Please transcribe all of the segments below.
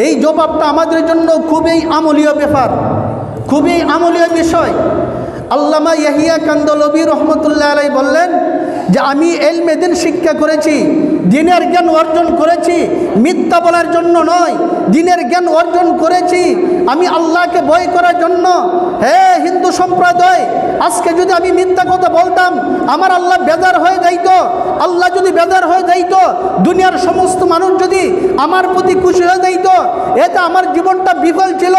এই জবাবটা আমাদের জন্য খুবই আমলীয় ব্যাপার, খুবই আমলীয় বিষয়। আল্লামা ইয়াহিয়া কান্দলবী রহমতুল্লাহ আলাইহি বললেন যে আমি ইলমে দ্বীন শিক্ষা করেছি, দ্বীনের জ্ঞান অর্জন করেছি, মিথ্যা বলার জন্য নয়, দ্বীনের জ্ঞান অর্জন করেছি আমি আল্লাহকে ভয় করার জন্য। হে হিন্দু সম্প্রদায়, আজকে যদি আমি মিথ্যা কথা বলতাম আমার আল্লাহ বেজার হয়ে যাইত। আল্লাহ যদি বেজার হয়ে যাইত, দুনিয়ার সমস্ত মানুষ যদি আমার প্রতি খুশি হয়ে যাইত, এতে আমার জীবনটা বিফল ছিল।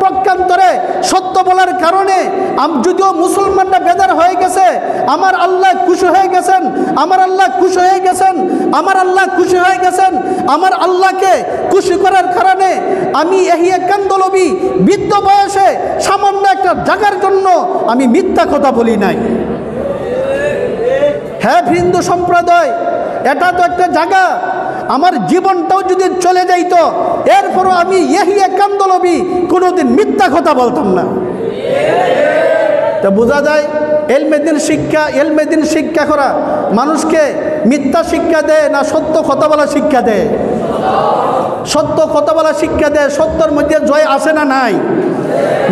প্রজ্ঞান্তরে সত্য বলার কারণে যদিও মুসলমানরা বেজার হয়ে গেছে, আমার আল্লাহ খুশি হয়ে গেছেন, আমার আল্লাহ খুশি হয়ে গেছেন, আমার আল্লাহ খুশি হয়ে গেছেন। আমার আল্লাহকে খুশি করার কারণে আমি ইয়াহিয়া কান্দলবী বৃদ্ধ বয়সে সামান্য একটা জায়গার জন্য আমি মিথ্যা কথা বলি নাই। হ্যাঁ হিন্দু সম্প্রদায়, এটা তো একটা জায়গা, আমার জীবনটাও যদি চলে যাইতো এরপরও আমি ইয়াহিয়া কান্দলবী কোনোদিন মিথ্যা কথা বলতাম না। তো বোঝা যায় ইলমে দ্বীন শিক্ষা করা মানুষকে মিথ্যা শিক্ষা দেয় না সত্য কথা বলা শিক্ষা দেয়? সত্য কথা বলা শিক্ষা দেয়। সত্যর মধ্যে জয় আসে না নাই?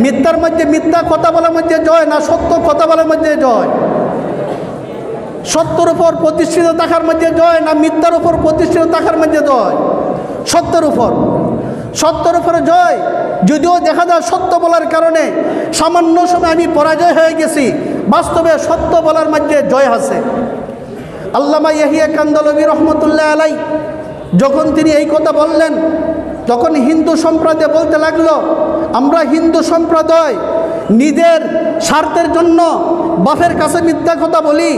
মিথ্যার মধ্যে, মিথ্যা কথা বলার মধ্যে জয় না সত্য কথা বলার মধ্যে জয়? সত্যের উপর প্রতিষ্ঠিত থাকার মধ্যে জয় না মিথ্যার উপর প্রতিষ্ঠিত থাকার মধ্যে জয়? সত্যের উপরে জয়। যদিও দেখা যায় সত্য বলার কারণে সামান্য সময় আমি পরাজয় হয়ে গেছি, বাস্তবে সত্য বলার মধ্যে জয় আছে। আল্লামা ইয়াহিয়া কান্দলবী রহমতুল্লাহ আলাইহি যখন তিনি এই কথা বললেন, তখন হিন্দু সম্প্রদায় বলতে লাগলো, আমরা হিন্দু সম্প্রদায় নিজের স্বার্থের জন্য বাপের কাছে মিথ্যা কথা বলি,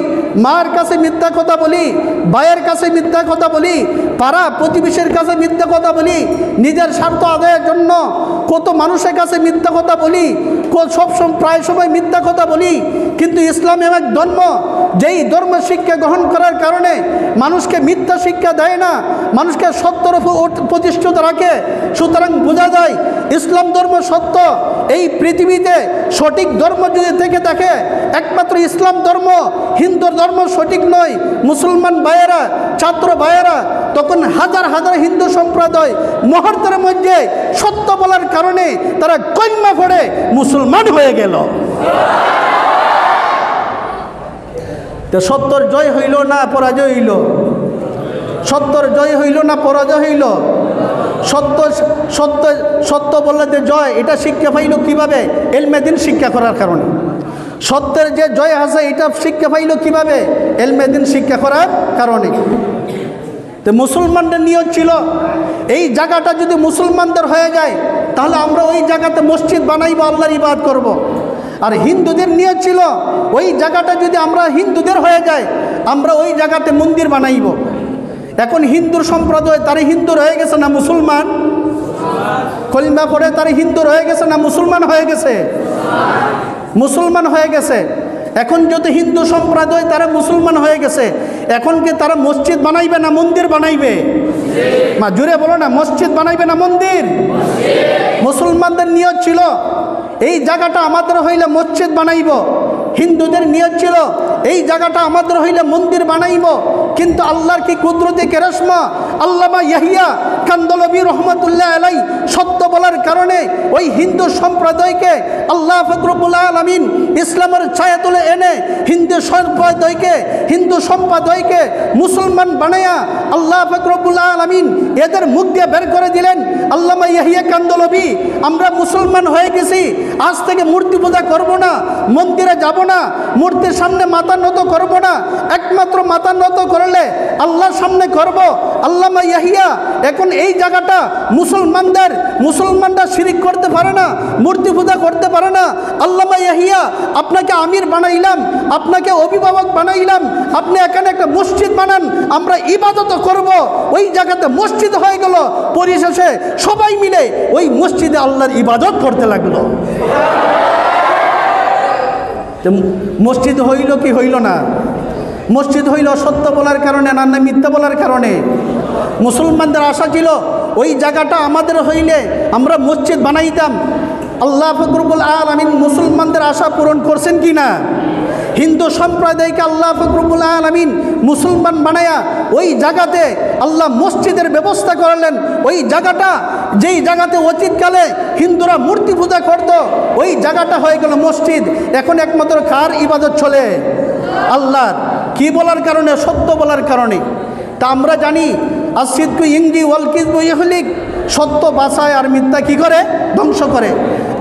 মার কাছে মিথ্যা কথা বলি, ভাইয়ের কাছে মিথ্যা কথা বলি, পাড়া প্রতিবেশীর কাছে মিথ্যা কথা বলি, নিজের স্বার্থ আদায়ের জন্য কত মানুষের কাছে মিথ্যা কথা বলি, প্রায় সময় মিথ্যা কথা বলি। কিন্তু ইসলাম এমন এক ধর্ম, যেই ধর্ম শিক্ষা গ্রহণ করার কারণে মানুষকে মিথ্যা শিক্ষা দেয় না, মানুষকে সত্যের উপর প্রতিষ্ঠিত রাখে। সুতরাং বোঝা যায় ইসলাম ধর্ম সত্য। এই পৃথিবীতে সঠিক ধর্ম যদি থেকে থাকে একমাত্র ইসলাম ধর্ম, হিন্দু ধর্ম সঠিক নয়। মুসলমান ভাইয়েরা, ছাত্র ভাইয়েরা, তখন হাজার হাজার হিন্দু সম্প্রদায় মুহূর্তের মধ্যে সত্য বলার কারণে তারা কলমা পড়ে মুসলমান হয়ে গেল। তো সত্যর জয় হইল না পরাজয় হইল? সত্যর জয় হইল না পরাজয় হইল? সত্য সত্য সত্য বললে যে জয়, এটা শিক্ষা পাইল কিভাবে? ইলমে দ্বীন শিক্ষা করার কারণে। সত্যের যে জয় আছে এটা শিক্ষা পাইল কিভাবে? ইলমে দ্বীন শিক্ষা করার কারণে। তো মুসলমানদের নিয়ত ছিল এই জায়গাটা যদি মুসলমানদের হয়ে যায় তাহলে আমরা ওই জায়গাতে মসজিদ বানাইব, আল্লাহর ইবাদত করব। আর হিন্দুদের নিয়ত ছিল ওই জায়গাটা যদি আমরা হিন্দুদের হয়ে যায় আমরা ওই জায়গাতে মন্দির বানাইব। এখন হিন্দুর সম্প্রদায় তারা হিন্দু রয়ে গেছে না মুসলমান? কলিমা পড়ে তারা হিন্দু রয়ে গেছে না মুসলমান হয়ে গেছে? মুসলমান হয়ে গেছে। এখন যদি হিন্দু সম্প্রদায় তারা মুসলমান হয়ে গেছে, এখন কি তারা মসজিদ বানাইবে না মন্দির বানাইবে? মা জুড়ে বলো না, মসজিদ বানাইবে না মন্দির? মুসলমানদের নিয়ত ছিল এই জায়গাটা আমাদের হইলে মসজিদ বানাইব, হিন্দুদের নিয়ত ছিল এই জায়গাটা আমাদের হইলে মন্দির বানাইব। কিন্তু আল্লাহর কি কুদরতে কেরাসমা, আল্লামা ইয়াহিয়া কান্দলবী রহমতুল্লাহ আলাইহি সত্য বলার কারণে ওই হিন্দু সম্প্রদায়কে আল্লাহ রব্বুল আলামিন ইসলামের ছায়াতলে এনে হিন্দু সম্প্রদায়কে মুসলমান বানায়া আল্লাহ রব্বুল আলামিন এদের মুখ দিয়ে বের করে দিলেন। আল্লামা ইয়াহিয়া কান্দলবী, আমরা মুসলমান হয়ে গেছি, আজ থেকে মূর্তি পূজা করব না, মন্দিরে যাব না, মূর্তির সামনে মাথা নত করব না, একমাত্র মাথা নত করলে আল্লাহর সামনে করব। আল্লামা ইয়াহিয়া এখন এই জায়গাটা মুসলমানরা শিরিক করতে পারে না, মূর্তি পূজা করতে পারে না। আল্লামা ইয়াহিয়া, আপনাকে আমির বানাইলাম, আপনাকে অভিভাবক বানাইলাম, আপনি এখানে একটা মসজিদ বানান, আমরা ইবাদত করব। ওই জায়গাতে মসজিদ হয়ে গেল। পরিশেষে সবাই মিলে ওই মসজিদে আল্লাহর ইবাদত করতে লাগলো। মসজিদ হইল কি হইল না? মসজিদ হইল সত্য বলার কারণে না মিথ্যা বলার কারণে? মুসলমানদের আশা ছিল ওই জায়গাটা আমাদের হইলে আমরা মসজিদ বানাইতাম। আল্লাহ রব্বুল আলামিন মুসলমানদের আশা পূরণ করছেন কি না? হিন্দু সম্প্রদায়কে আল্লাহ রব্বুল আলামিন মুসলমান বানায়া ওই জায়গাতে আল্লাহ মসজিদের ব্যবস্থা করলেন। ওই জায়গাটা যেই জায়গাতে অতীতকালে হিন্দুরা মূর্তি পূজা করত, ওই জায়গাটা হয়ে গেল মসজিদ। এখন একমাত্র কার ইবাদত চলে? আল্লাহর। কি বলার কারণে? সত্য বলার কারণে। তা আমরা জানি আসিদকু ইংজি ওয়াল কিযবু ইহলিক, সত্য বাঁচায় আর মিথ্যা কি করে? ধ্বংস করে।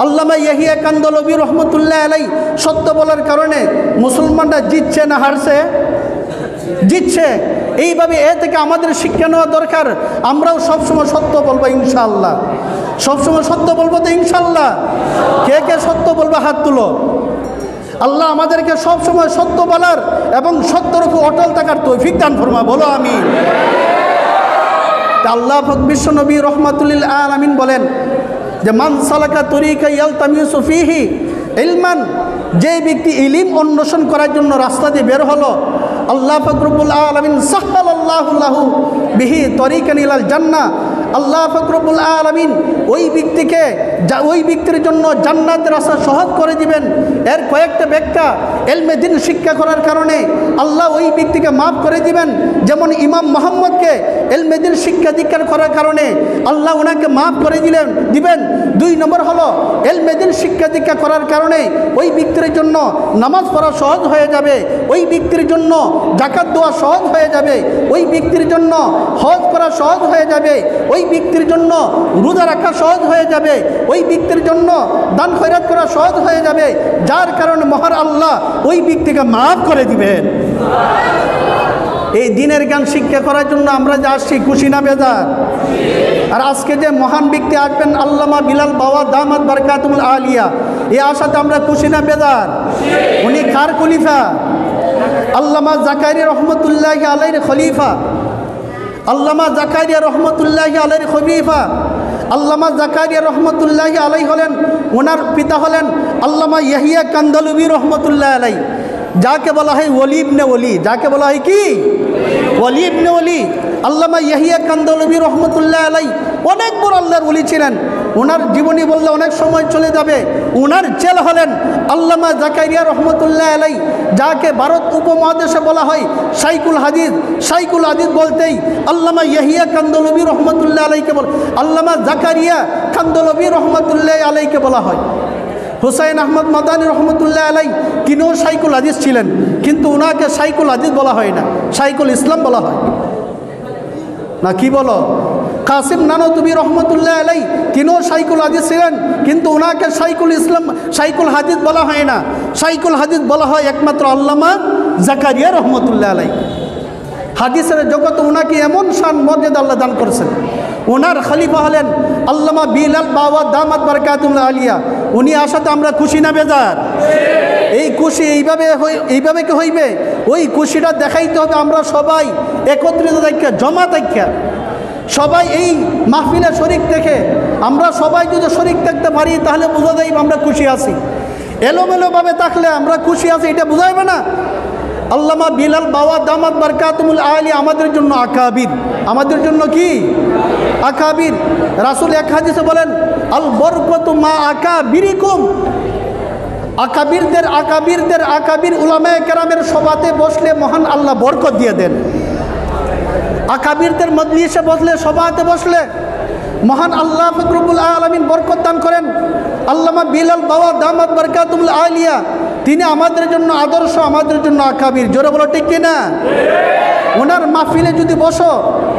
আল্লামা ইয়াহিয়া কান্দলবী রহমতুল্লাহ আলাই সত্য বলার কারণে মুসলমানরা জিতছে না হারছে? জিতছে। এইভাবে এ থেকে আমাদের শিক্ষা নেওয়া দরকার। আমরাও সবসময় সত্য বলবো ইনশাআল্লাহ, সবসময় সত্য বলবো তো ইনশাআল্লাহ। কে কে সত্য বলবো হাত তুলো। আল্লাহ আমাদেরকে সবসময় সত্য বলার এবং সত্যের উপর অটল থাকার তৌফিক দান ফরমা, বলো আমিন। আল্লাহ বিশ্ব নবী রহমাতুল্লিল আলামিন বলেন যে মান সালাকা তরিকা ইয়ালতামিসু ফীহি ইলমান, যে ব্যক্তি ইলম অন্বেষণ করার জন্য রাস্তা দিয়ে বের হলো, আল্লাহ রব্বুল আলামিন সাহহালাল্লাহু লাহু বিহি তরিকান ইলাল জান্নাহ, আল্লাহ রব্বুল আলামিন ওই ব্যক্তির জন্য জান্নাতের রাস্তা সহজ করে দিবেন। এর কয়েকটা ব্যাখ্যা, ইলমে দ্বীন শিক্ষা করার কারণে আল্লাহ ওই ব্যক্তিকে মাফ করে দিবেন। যেমন ইমাম মুহাম্মদকে ইলমে দ্বীন শিক্ষা দীক্ষা করার কারণে আল্লাহ ওনাকে মাফ করে দিবেন। 2 নম্বর হলো ইলমে দ্বীন শিক্ষা দীক্ষা করার কারণে ওই ব্যক্তির জন্য নামাজ পড়া সহজ হয়ে যাবে, ওই ব্যক্তির জন্য যাকাত দেওয়া সহজ হয়ে যাবে, ওই ব্যক্তির জন্য হজ করা সহজ হয়ে যাবে, ওই ব্যক্তির জন্য রোজা রাখা সহজ হয়ে যাবে, ওই ব্যক্তির জন্য দান খয়রাত করা সহজ হয়ে যাবে, যার কারণে মহান আল্লাহ ওই ব্যক্তিকে মাফ করে দিবেন। এই দিনের জ্ঞান শিক্ষা করার জন্য আমরা যে আসছি, খুশি না বেজার? আর আজকে যে মহান ব্যক্তি আসবেন আল্লামা বিলাল বাওয়া দামাত বারকাতুল আলিয়া, এই আশাতে আমরা খুশি না বেজার? উনি কার খলিফা? আল্লামা জাকারিয়া রহমতুল্লাহি আলাইহির খলিফা। আল্লামা জাকারিয়া রহমতুল্লাহি আলাইহির খলিফা। আল্লামা জাকারিয়া রহমতুল্লাহি আলাইহি হলেন, ওনার পিতা হলেন আল্লামা ইয়াহিয়া কান্দলবী রহমতুল্লাহ আলাই, যাকে বলা হয় ওলি ইবনে ওলি। যাকে বলা হয় কি? ওলি ইবনে ওলি। আল্লামা ইয়াহিয়া কান্দলবী রহমতুল্লাহ আলাই অনেক বড় আল্লাহর ওলি ছিলেন। ওনার জীবনী বললে অনেক সময় চলে যাবে। ওনার ছেলে হলেন আল্লামা জাকারিয়া রহমতুল্লাহ আলাই, যাকে ভারত উপমহাদেশে বলা হয় শাইখুল হাদিস। শাইখুল হাদিস বলতেই আল্লামা ইয়াহিয়া কান্দলবী রহমতুল্লাহ আলাইকে আল্লামা জাকারিয়া কান্দলবী রহমতুল্লাহ আলাইকে বলা হয়। হুসাইন আহমদ মাদানী রহমতুল্লাহ আলাই তিনিও শাইখুল হাদিস ছিলেন, কিন্তু ওনাকে শাইখুল হাদিস বলা হয় না, শাইখুল ইসলাম বলা হয় না। কি বলো? কাসিম নানতুবী রহমতুল্লাহ আলাই তিনিও শাইখুল হাদিস ছিলেন, কিন্তু ওনাকে শাইখুল ইসলাম শাইখুল হাদিস বলা হয় না। শাইখুল হাদিস বলা হয় একমাত্র আল্লামা জাকারিয়া রহমতুল্লাহ আলাই। হাদিসের জগতে ওনাকে এমন শান মর্যাদা আল্লাহ দান করেছেন। ওনার খলিফা হলেন আল্লামা বিলাল বাওয়া দামাত বারকাতুল আলিয়া। উনি আসাতে আমরা খুশি না বেজার? এই খুশি এইভাবে কি হইবে? ওই খুশিটা দেখাইতে হবে আমরা সবাই একত্রিত থাকি, জমা থাকি, সবাই এই মাহফিলে শরিক থেকে আমরা সবাই যদি শরিক থাকতে পারি তাহলে বোঝা যায় আমরা খুশি আছি। এলোমেলোভাবে থাকলে আমরা খুশি আছি এটা বোঝাইবে না। আল্লামা বিলাল বাওয়া দামাত বারকাতুল আলিয়া আমাদের জন্য আকাবির। আমাদের জন্য কি? আকাবির। রাসূল এক হাদিসে বলেন আল বরকতু মা আকাবিরিকুম। আকাবির উলামায়ে কেরামের সভাতে বসলে মহান আল্লাহ বরকত দিয়ে দেন। আকাবিরদের মজলিসে বসলে, সভাতে বসলে মহান আল্লাহ রব্বুল আলামিন বরকত দান করেন। আল্লামা বিলাল বাওয়া দামাত বারকাতুল আলিয়া তিনি আমাদের জন্য আদর্শ, আমাদের জন্য আকাবির। জোরে বলো ঠিক কিনা? ওনার মাহফিলে যদি বসো,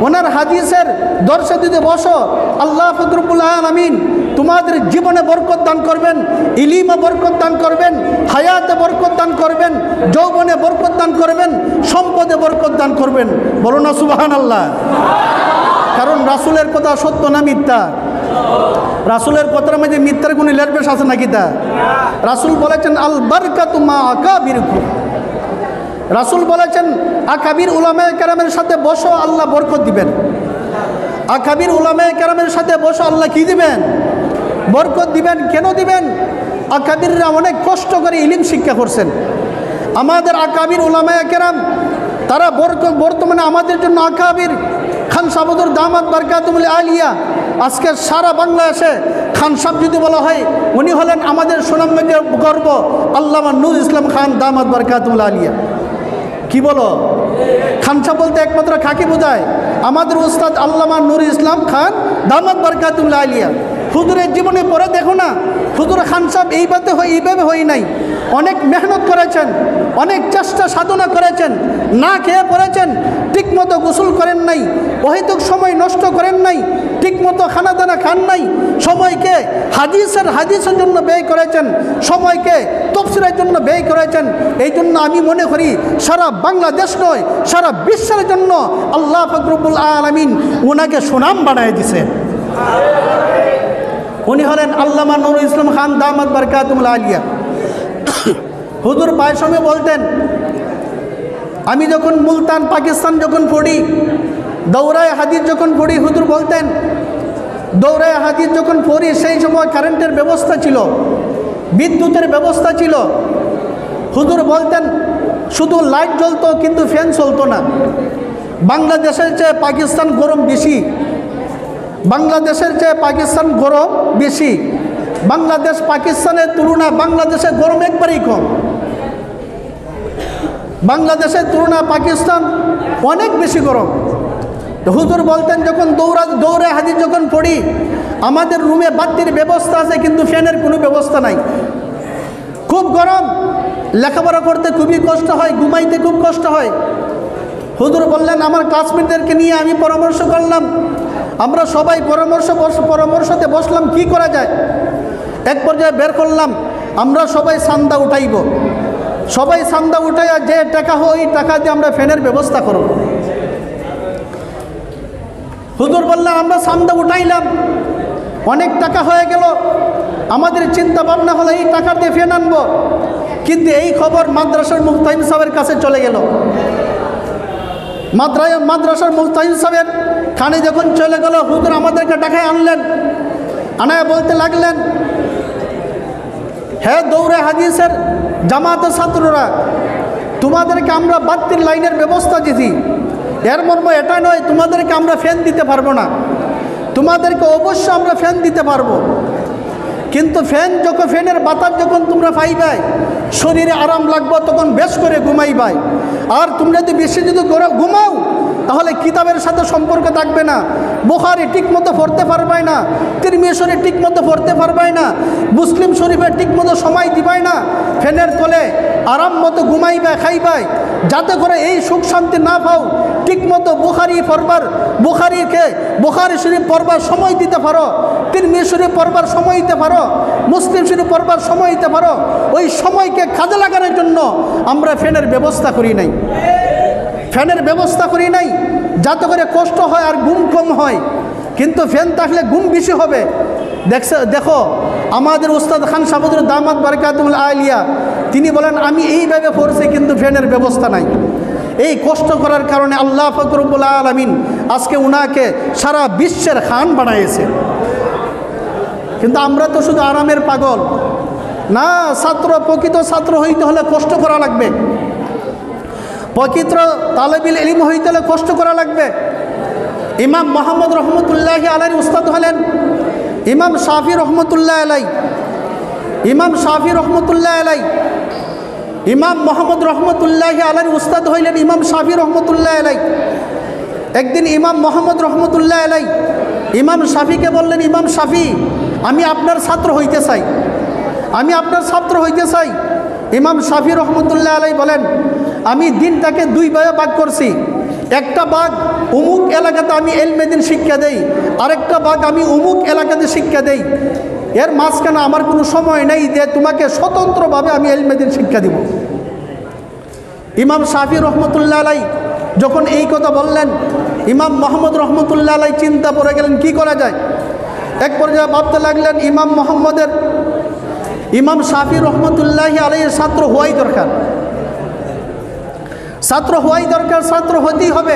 ওনার হাদিসের দর্শে যদি বসো, আল্লাহ রব্বুল আলামিন তোমাদের জীবনে বরকত দান করবেন, ইলমে বরকত দান করবেন, হায়াতে বরকত দান করবেন, যৌবনে বরকত দান করবেন, সম্পদে বরকত দান করবেন। বলো না সুবহানাল্লাহ। কারণ রাসূলের কথা সত্য না মিথ্যা? রাসূলের কথার মধ্যে মিথ্যার কোনো লেরবেশ আছে নাকি? তা রাসূল বলেছেন আল বারকাতু মা আকাবিরকুম। রাসূল বলেছেন আকাবির উলামায়ে কেরামের সাথে বসো, আল্লাহ বরকত দিবেন। আকাবির উলামায়ে কেরামের সাথে বসো, আল্লাহ কি দিবেন? বরকত দিবেন। কেন দিবেন? আকাবিররা অনেক কষ্ট করে ইলম শিক্ষা করছেন। আমাদের আকাবির উলামায়ে কেরাম তারা বর্তমানে আমাদের জন্য আকাবির। খান সাহেবুর দামাত বারকাতুল আলিয়া। আজকে সারা বাংলাদেশে খান সাহেব যদি বলা হয়, উনি হলেন আমাদের সুনামগঞ্জের গর্ব, আল্লামা নূর ইসলাম খান দামাত বারকাতুল আলিয়া। কি বলো? খান সাহেব বলতে একমাত্র খাকি বোঝায়। আমাদের উস্তাদ আল্লামা নূর ইসলাম খান দামাত বারকাতুল আলিয়া। হুজুরের জীবনে পড়ে দেখো না, হুজুর খান সাহেব এইভাবে হই নাই। অনেক মেহনত করেছেন, অনেক চেষ্টা সাধনা করেছেন, না খেয়ে পড়েছেন, ঠিকমতো গোসল করেন নাই, অহেতুক সময় নষ্ট করেন নাই, ঠিকমতো খানা দানা খান নাই, সময়কে হাদিসের জন্য ব্যয় করেছেন, সময়কে তফসিরের জন্য ব্যয় করেছেন। এই জন্য আমি মনে করি সারা বাংলাদেশ নয়, সারা বিশ্বের জন্য আল্লাহ পাক রব্বুল আলামিন ওনাকে সুনাম বানায় দিছে। উনি হলেন আল্লামা নূর ইসলাম খান দামাত বারকাতুল আলিয়া। হুজুর পায়ের সঙ্গে বলতেন, আমি যখন মুলতান পাকিস্তান যখন পড়ি, দৌরায় হাদিস যখন পড়ি, হুজুর বলতেন দৌরায় হাদিস যখন পড়ি সেই সময় কারেন্টের ব্যবস্থা ছিল, বিদ্যুতের ব্যবস্থা ছিল। হুজুর বলতেন শুধু লাইট জ্বলতো কিন্তু ফ্যান চলতো না। বাংলাদেশের চেয়ে পাকিস্তান গরম বেশি, বাংলাদেশের চেয়ে পাকিস্তান গরম বেশি। বাংলাদেশ পাকিস্তানের তুলনা বাংলাদেশে গরম একবারেই কম। বাংলাদেশের তুলনা পাকিস্তান অনেক বেশি গরম। হুজুর বলতেন যখন দৌড়ে হাদিস যখন পড়ি, আমাদের রুমে বাতির ব্যবস্থা আছে কিন্তু ফ্যানের কোনো ব্যবস্থা নাই, খুব গরম, লেখাপড়া করতে খুবই কষ্ট হয়, ঘুমাইতে খুব কষ্ট হয়। হুজুর বললেন, আমার ক্লাসমেটদেরকে নিয়ে আমি পরামর্শ করলাম, আমরা সবাই পরামর্শতে বসলাম কি করা যায়। এক পর্যায়ে বের করলাম আমরা সবাই চান্দা উঠাইব, সবাই চান্দা উঠাইয়া যে টাকা হয় ওই টাকা দিয়ে আমরা ফ্যানের ব্যবস্থা করব। হুজুর বললেন আমরা চান্দা উঠাইলাম, অনেক টাকা হয়ে গেল, আমাদের চিন্তা ভাবনা হলো এই টাকা দিয়ে ফ্যান আনবো। কিন্তু এই খবর মাদ্রাসার মুফতাহিম সাহেবের কাছে চলে গেল। মাদ্রাসার মুফতাহিম সাহেবের খানে যখন চলে গেল, হুজুর আমাদেরকে ডাকায় আনলেন, আনায় বলতে লাগলেন, হ্যাঁ দৌড়ে হাদিসের জামাতের ছাত্ররা, তোমাদেরকে আমরা বাতির লাইনের ব্যবস্থা দিছি, এর মর্ম এটা নয় তোমাদেরকে আমরা ফ্যান দিতে পারবো না, তোমাদেরকে অবশ্য আমরা ফ্যান দিতে পারবো, কিন্তু ফ্যানের বাতাস যখন তোমরা পাইবাই, শরীরে আরাম লাগবে, তখন বেশ করে ঘুমাইবাই। আর তোমরা যদি বেশি যদি ঘুমাও তাহলে কিতাবের সাথে সম্পর্ক থাকবে না, বুখারী ঠিকমতো পড়তে পারবাই না, তিরমিজি শরীফ ঠিকমতো পড়তে পারবাই না, মুসলিম শরীফে ঠিকমতো সময় দিবাই না, ফ্যানের তলে আরাম মতো ঘুমাইবাই খাইবাই, যাতে করে এই সুখ শান্তি না পাও, ঠিকমতো বুখারী শরীফ পড়বার সময় দিতে পারো, তিরমিজি শরীফ পড়বার সময় দিতে পারো, মুসলিম শরীফ পড়বার সময় দিতে পারো, ওই সময়কে কাজে লাগানোর জন্য আমরা ফ্যানের ব্যবস্থা করি নাই, ফ্যানের ব্যবস্থা করি নাই, যাতে করে কষ্ট হয় আর ঘুম কম হয়। কিন্তু ফ্যান থাকলে ঘুম বেশি হবে। দেখো আমাদের উস্তাদ খান সাহেবুর দামাত বারকাতুল আলিয়া, তিনি বলেন আমি এইভাবে পড়ছি কিন্তু ফ্যানের ব্যবস্থা নাই। এই কষ্ট করার কারণে আল্লাহ পাক রব্বুল আলামিন আজকে উনাকে সারা বিশ্বের খান বানাইছে। কিন্তু আমরা তো শুধু আরামের পাগল না, প্রকৃত ছাত্র হইতে হলে কষ্ট করা লাগবে, প্রকৃত তালেবিল ইলম হইতে হলে কষ্ট করা লাগবে। ইমাম মোহাম্মদ রহমতুল্লাহি আলাইহির উস্তাদ হলেন ইমাম শাফি রহমতুল্লাহ আলাই। ইমাম শাফি রহমতুল্লাহ আলাই, ইমাম মোহাম্মদ রহমতুল্লাহি আলাইহির উস্তাদ হইলেন ইমাম শাফি রহমতুল্লাহ আলাই। একদিন ইমাম মোহাম্মদ রহমতুল্লাহ আলাই ইমাম শাফিকে বললেন, ইমাম শাফি আমি আপনার ছাত্র হইতে চাই, আমি আপনার ছাত্র হইতে চাই। ইমাম শাফি রহমতুল্লাহ আলাই বলেন, আমি দিনটাকে দুই ভাগে ভাগ করছি, একটা ভাগ অমুক এলাকাতে আমি এলমেদিন শিক্ষা দেই, আরেকটা ভাগ আমি অমুক এলাকাতে শিক্ষা দেই, এর মাঝখানে আমার কোনো সময় নেই যে তোমাকে স্বতন্ত্রভাবে আমি এলমেদিন শিক্ষা দিব। ইমাম শাফি রহমতুল্লাহ আলাই যখন এই কথা বললেন, ইমাম মোহাম্মদ রহমতুল্লাহ আলাই চিন্তা পড়ে গেলেন কি করা যায়। এক পর্যায়ে ভাবতে লাগলেন ইমাম শাফি রহমতুল্লাহি আলাইহির ছাত্র হওয়াই দরকার, ছাত্র হওয়াই দরকার, ছাত্র হতেই হবে।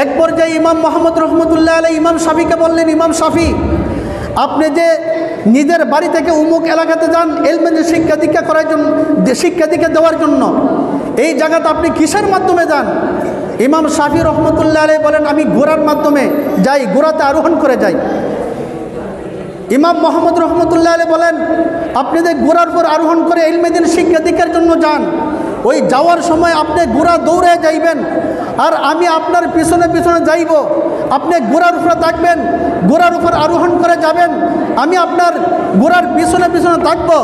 এক পর্যায়ে ইমাম মোহাম্মদ রহমতুল্লাহ আলাই ইমাম শাফিকে বললেন, ইমাম শাফি আপনি যে নিজের বাড়ি থেকে উমুক এলাকাতে যান এলমের শিক্ষা দীক্ষা দেওয়ার জন্য, এই জায়গাতে আপনি কিসের মাধ্যমে যান? ইমাম শাফি রহমতুল্লাহ আলাইহি বলেন আমি ঘোড়ার মাধ্যমে যাই, ঘোড়াতে আরোহণ করে যাই। ইমাম মোহাম্মদ রহমতুল্লাহ আলাইহি বলেন আপনি যে ঘোড়ার উপর আরোহণ করে ইলমে দ্বীন শিক্ষা দীক্ষার জন্য যান, ওই যাওয়ার সময় আপনি ঘোড়া দৌড়ে যাইবেন আর আমি আপনার পিছনে পিছনে যাইব। আপনি ঘোড়ার উপরে থাকবেন, ঘোড়ার উপর আরোহণ করে যাবেন, আমি আপনার ঘোড়ার পিছনে পিছনে থাকবো।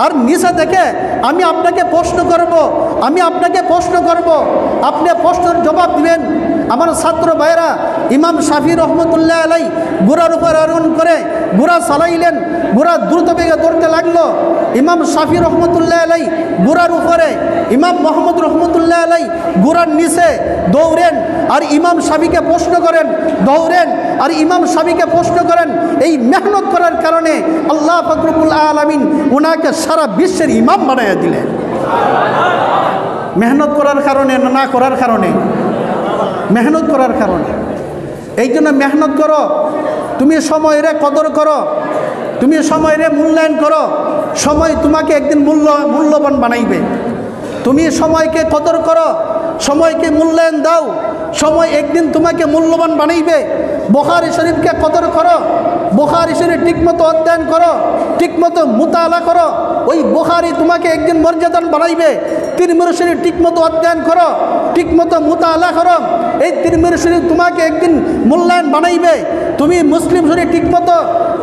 আর নিচে দেখে আমি আপনাকে প্রশ্ন করব, আমি আপনাকে প্রশ্ন করব, আপনি প্রশ্নের জবাব দিবেন। আমার ছাত্র ভাইরা, ইমাম শাফি রহমতুল্লাহ আলাইহি ঘোড়ার উপর আরোহণ করে ঘোড়া চালাইলেন, ঘোড়া দ্রুত বেগে দৌড়তে লাগলো। ইমাম শাফি রহমতুল্লাহ আলাইহি ঘোড়ার উপরে, ইমাম মোহাম্মদ রহমতুল্লাহ আলাইহি ঘোড়ার নিচে দৌড়েন আর ইমাম শাফিকে প্রশ্ন করেন, দৌড়েন আর ইমাম শাফিকে প্রশ্ন করেন। এই মেহনত করার কারণে আল্লাহ পাক রব্বুল আলামিন ওনাকে সারা বিশ্বের ইমাম বানাইয়া দিলেন। মেহনত করার কারণে না করার কারণে? মেহনত করার কারণে। এই জন্য মেহনত করো, তুমি সময়ের কদর করো, তুমি সময়ের মূল্যায়ন করো। সময় তোমাকে একদিন মূল্যবান বানাইবে। তুমি সময়কে কদর করো, সময়কে মূল্যায়ন দাও, সময় একদিন তোমাকে মূল্যবান বানাইবে। বুখারী শরীফকে কদর করো, বুখারী শরীফ ঠিকমতো অধ্যয়ন করো, ঠিকমতো মুতালা করো, ওই বুখারী তোমাকে একদিন মর্যাদান বানাইবে। তিরমিজি শরীফ ঠিকমতো অধ্যয়ন করো, ঠিকমতো মুতালা করো, এই তিরমিজি শরীফ তোমাকে একদিন মূল্যায়ন বানাইবে। তুমি মুসলিম শরীফ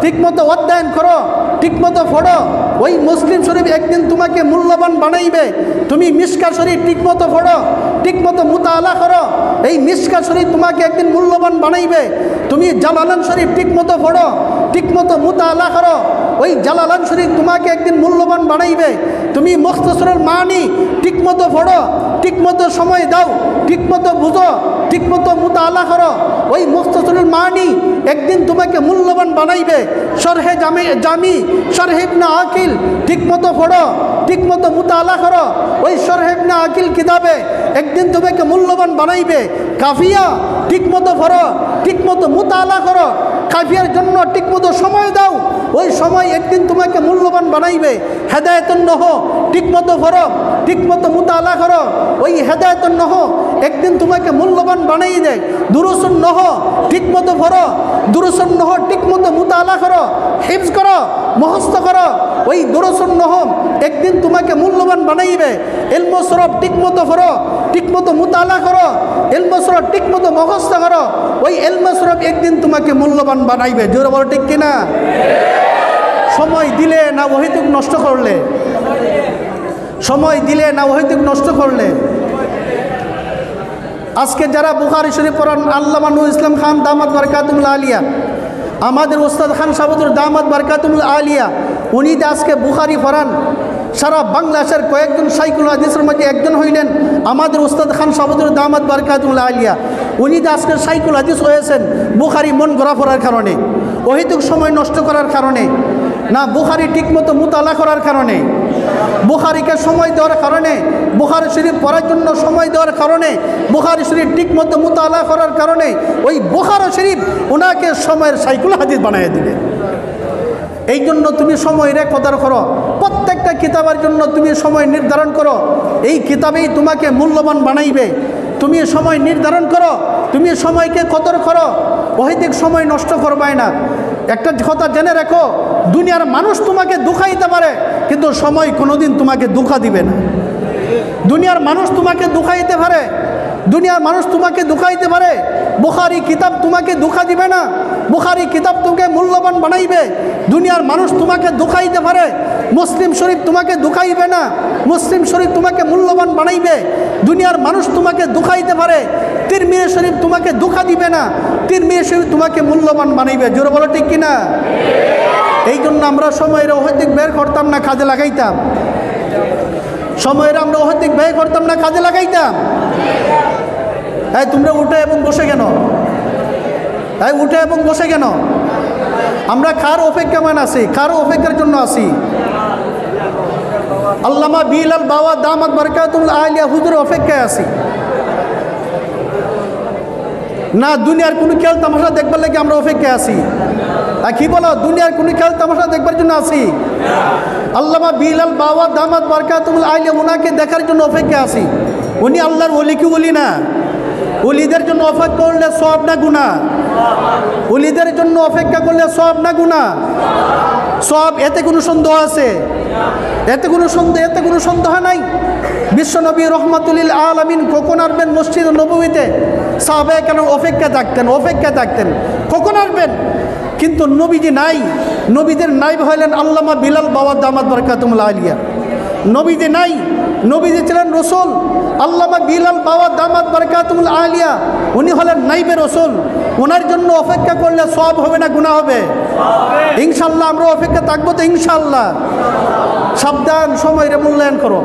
ঠিকমতো অধ্যয়ন করো, ঠিকমতো পড়ো, ওই মুসলিম শরীফ একদিন তোমাকে মূল্যবান বানাইবে। তুমি মিশকা শরীফ ঠিকমতো পড়ো, ঠিকমতো মুতালা করো, এই মিশকা শরীফ তোমাকে একদিন মূল্যবান বানাইবে। তুমি জালালান শরীফ ঠিকমতো পড়ো, ঠিকমতো মুতালা করো, ওই জালালান শরীফ তোমাকে একদিন মূল্যবান বানাইবে। তুমি মুখতাসরুল মানি ঠিকমতো পড়ো, ঠিকমতো সময় দাও, ঠিকমতো বুঝো, ঠিকমতো মুতালা করো, ওই মুখতাসরুল মানি একদিন তোমাকে মূল্যবান বানাইবে। শরহে জামি শরহে ইবনে আকিল ঠিকমতো পড়ো, ঠিকমতো মুতালা করো, ওই শরহে ইবনে আকিল কিতাবে একদিন তোমাকে মূল্যবান বানাইবে। কাফিয়া ঠিকমতো পড়ো, ঠিকমতো মুতালা করো, কাফিয়ার জন্য ঠিকমতো সময় দাও, ওই সময় একদিন তোমাকে মূল্যবান বানাইবে। হেদায়েতুন নহ ঠিকমতো পড়ো, ঠিকমতো মুতালা করো, ওই হেদায়েতুন নহ একদিন তোমাকে মূল্যবান বানাই দেয়। দুরুসুন নহ ঠিকমতো পড়ো, দুরুসুন নহ ঠিকমতো মুতালা করো, হিফজ করো, মুখস্থ করো, ওই দুরুসুন নহ একদিন তোমাকে মূল্যবান বানাইবে। ইলমে সরফ ঠিকমতো পড়ো, ঠিকমতো মুতালা করো, ইলমে সরফ ঠিকমতো মুখস্থ করো, ওই ইলমে সরফ একদিন তোমাকে মূল্যবান বানাইবে। জোরে বলো ঠিক কিনা? সময় দিলে না ওহিতুক নষ্ট করলে? সময় দিলে না ওহিতুক নষ্ট করলে? আজকে যারা বুখারী শরীফ পড়ান, আল্লামা নুরুল ইসলাম খান দামাত বারকাতুল আলিয়া, আমাদের ওস্তাদ খান সাবুদুর দামাত বারকাতুল আলিয়া, উনি আজকে বুখারী পড়ান। সারা বাংলাদেশের কয়েকজন শাইখুল হাদিসের মধ্যে একজন হইলেন আমাদের ওস্তাদ খান সাবুদুর দামাত বারকাতুল আলিয়া। উনি আজকে শাইখুল হাদিস হয়েছেন বুখারী মন গড়া পড়ার কারণে, অহেতুক সময় নষ্ট করার কারণে না, বুখারী ঠিকমতো মুতালা করার কারণে, বুখারীকে সময় দেওয়ার কারণে, বুখারী শরীফ পড়ার জন্য সময় দেওয়ার কারণে, বুখারী শরীফ ঠিকমতো মুতালা করার কারণে ওই বুখারী শরীফ ওনাকে সময়ের শাইখুল হাদিস বানিয়ে দিবে। এই জন্য তুমি সময়ের কদর করো, প্রত্যেকটা কিতাবের জন্য তুমি সময় নির্ধারণ করো, এই কিতাবেই তোমাকে মূল্যবান বানাইবে। তুমি সময় নির্ধারণ করো, তুমি সময়কে কদর করো, অহেতুক সময় নষ্ট করবাই না। একটা কথা জেনে রাখো, দুনিয়ার মানুষ তোমাকে দুঃখাইতে পারে কিন্তু সময় কোনোদিন তোমাকে দুঃখা দিবে না। দুনিয়ার মানুষ তোমাকে দুঃখাইতে পারে, দুনিয়ার মানুষ তোমাকে দুঃখাইতে পারে, বুখারী কিতাব তোমাকে দুঃখা দিবে না, বুখারী কিতাব তোমাকে মূল্যবান বানাইবে। দুনিয়ার মানুষ তোমাকে দুঃখাইতে পারে, মুসলিম শরীফ তোমাকে দুঃখাইবে না, মুসলিম শরীফ তোমাকে মূল্যবান বানাইবে। দুনিয়ার মানুষ তোমাকে দুঃখাইতে পারে, তিরমিজি শরীফ তোমাকে দুঃখা দিবে না, তিরমিজি শরীফ তোমাকে মূল্যবান বানাইবে। জোরে বলো ঠিক কিনা? এই জন্য আমরা সময়ের অহেতুক বের করতাম না, কাজে লাগাইতাম। সময়ের আমরা অহেতুক ব্যয় করতাম না, কাজে লাগাইতাম। হ্যাঁ, তোমরা উঠে এবং বসে কেন? হ্যাঁ, উঠে এবং বসে কেন? আমরা কার অপেক্ষামান আছি? কার অপেক্ষার জন্য আছি? আল্লামা বিলাল বাওয়া দামাত বারকাতুল আলিয়া হুজুর অপেক্ষায় আছি না, দুনিয়ার কোনো খেল তামাশা দেখবার লাগে আমরা অপেক্ষায় আছি। কি বলো, দুনিয়ার কোনো খেল তামাশা দেখবার জন্য আছি? আল্লামা বিলাল বাওয়া দামাত বারকাতুল আলিয়া ওনাকে দেখার জন্য অপেক্ষা আছি। উনি আল্লাহর ওলি কি ওলি না? ওলিদের জন্য অপেক্ষা করলে সওয়াব না গুনাহ? ওলিদের জন্য অপেক্ষা করলে সওয়াব না গুনাহ? সওয়াব, এতে কোনো সন্দেহ আছে? এতে কোনো সন্দেহ নাই। বিশ্বনবী রহমাতুল লিল আলামিন কখন আসবেন মসজিদ নববীতে? সাহাবায়ে কেরাম অপেক্ষা থাকতেন কখন আসবেন। কিন্তু নবীজি নাই, নবীদের নাইব হইলেন আল্লামা বিলাল বাবা দামাত বরকাতুহুল আলিয়া। নবীজি নাই, নবীজি ছিলেন রসুল। আল্লামা বিলাল বাবা দামাত বরকাতুহুল আলিয়া উনি হলেন নাইবে রসুল। ওনার জন্য অপেক্ষা করলে সওয়াব হবে না গুনাহ হবে? ইনশাআল্লাহ আমরা অপেক্ষা থাকবো তো ইনশাআল্লাহ। সাবধান, সময়ের মূল্যায়ন করো।